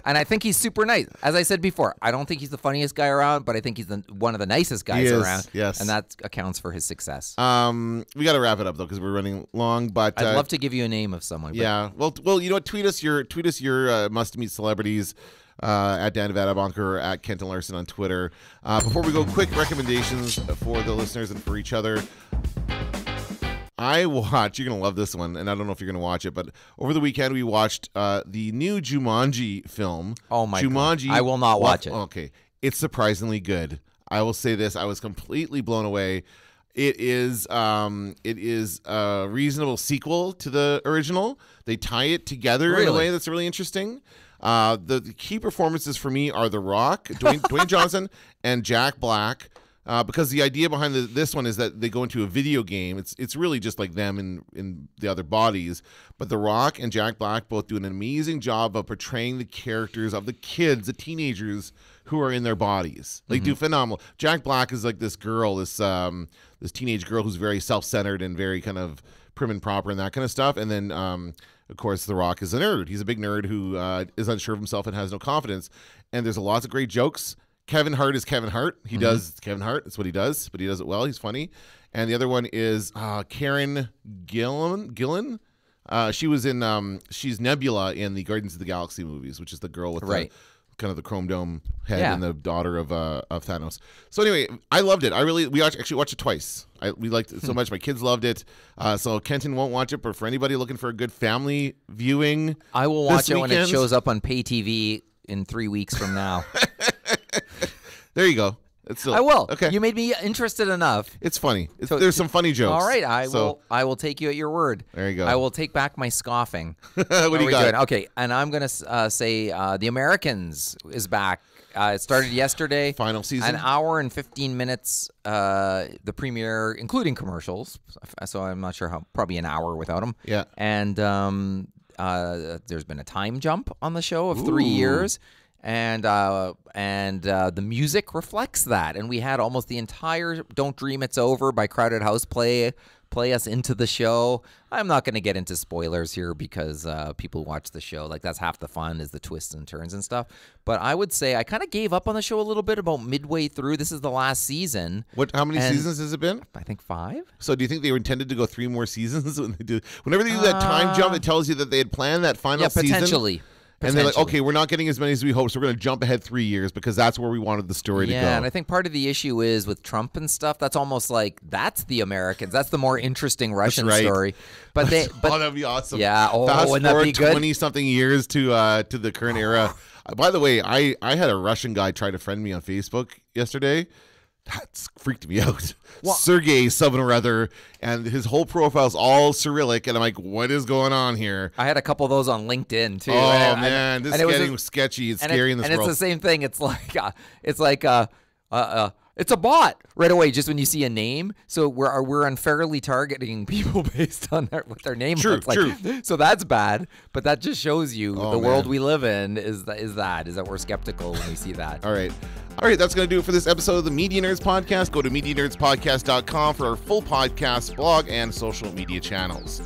And I think he's super nice. As I said before, I don't think he's the funniest guy around, but I think he's one of the nicest guys around. Yes. And that accounts for his success. We got to wrap it up though because we're running long. But I'd love to give you a name of someone. Yeah. Well, you know what? Tweet us your must meet celebrities at Dan Vadabonker or at Kenton Larson on Twitter. Before we go, quick recommendations for the listeners and for each other. You're going to love this one, and I don't know if you're going to watch it, but over the weekend we watched the new Jumanji film. Oh my Jumanji. God. I will not watch it. Okay. It's surprisingly good. I will say this. I was completely blown away. It is a reasonable sequel to the original. They tie it together in a way that's really interesting. The key performances for me are The Rock, Dwayne Johnson, and Jack Black. Because the idea behind this one is that they go into a video game. It's really just like them in the other bodies. But The Rock and Jack Black both do an amazing job of portraying the characters of the kids, the teenagers who are in their bodies. They do phenomenal. Jack Black is like this girl, this teenage girl who's very self-centered and very kind of prim and proper and that kind of stuff. And then, of course, The Rock is a nerd. He's a big nerd who is unsure of himself and has no confidence. And there's lots of great jokes. Kevin Hart is Kevin Hart. He does Kevin Hart. That's what he does, but he does it well. He's funny. And the other one is Karen Gillan. She was in she's Nebula in the Guardians of the Galaxy movies, which is the girl with the kind of the chrome dome head and the daughter of Thanos. So anyway, I loved it. We actually watched it twice. We liked it so much. My kids loved it. So Kenton won't watch it, but for anybody looking for a good family viewing, I will watch it when it shows up on pay TV in 3 weeks from now. There you go. I will. Okay. You made me interested enough. It's funny. There's some funny jokes. All right. I will take you at your word. There you go. I will take back my scoffing. What do you got? Doing? Okay. And I'm going to say The Americans is back. It started yesterday. Final season. An hour and 15 minutes. The premiere, including commercials. So I'm not sure how. Probably an hour without them. Yeah. And there's been a time jump on the show of 3 years. And the music reflects that. And we had almost the entire "Don't Dream It's Over" by Crowded House play us into the show. I'm not going to get into spoilers here because people watch the show. Like, that's half the fun, is the twists and turns and stuff. But I would say I kind of gave up on the show a little bit about midway through. This is the last season. How many seasons has it been? I think 5. So do you think they were intended to go 3 more seasons? Whenever they do that time jump, it tells you that they had planned that final season. Potentially. And they're like, okay, we're not getting as many as we hoped, so we're going to jump ahead 3 years because that's where we wanted the story to go. Yeah, and I think part of the issue is with Trump and stuff, that's almost like, that's the Americans. That's the more interesting Russian story. But that'd be awesome. Yeah, fast wouldn't that be good? 20-something years to the current era. By the way, I had a Russian guy try to friend me on Facebook yesterday. That's freaked me out. Sergey something or other, and his whole profile's all Cyrillic, and I'm like, what is going on here? I had a couple of those on LinkedIn too. Oh man, this is getting sketchy. It's scary in this world. And it's the same thing. It's like it's a bot right away just when you see a name. So we're unfairly targeting people based on what their name looks like. True. So that's bad, but that just shows you world we live in is that we're skeptical when we see that. All right, that's going to do it for this episode of the Media Nerds Podcast. Go to MediaNerdsPodcast.com for our full podcast, blog, and social media channels.